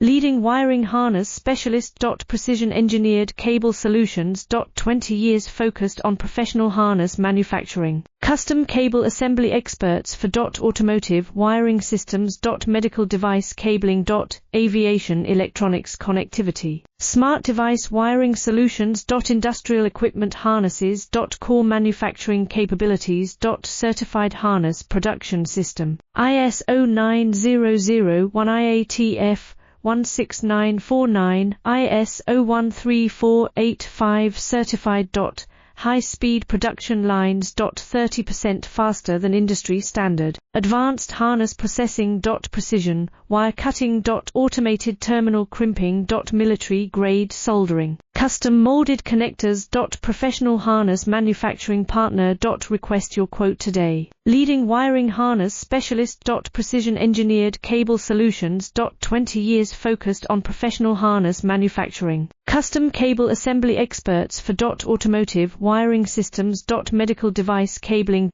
Leading wiring harness specialist. Precision engineered cable solutions. 20 years focused on professional harness manufacturing. Custom cable assembly experts for automotive wiring systems. Medical device cabling. Aviation electronics connectivity. Smart device wiring solutions. Industrial equipment harnesses. Core manufacturing capabilities. Certified harness production system. ISO 9001 IATF 16949, ISO 13485 certified. High-speed production lines. 30% faster than industry standard. Advanced harness processing. Precision wire cutting. Automated terminal crimping. Military-grade soldering. Custom molded connectors. Professional harness manufacturing partner. Request your quote today. Leading wiring harness specialist. Precision engineered cable solutions. 20 years focused on professional harness manufacturing. Custom cable assembly experts for automotive wiring systems. Medical device cabling.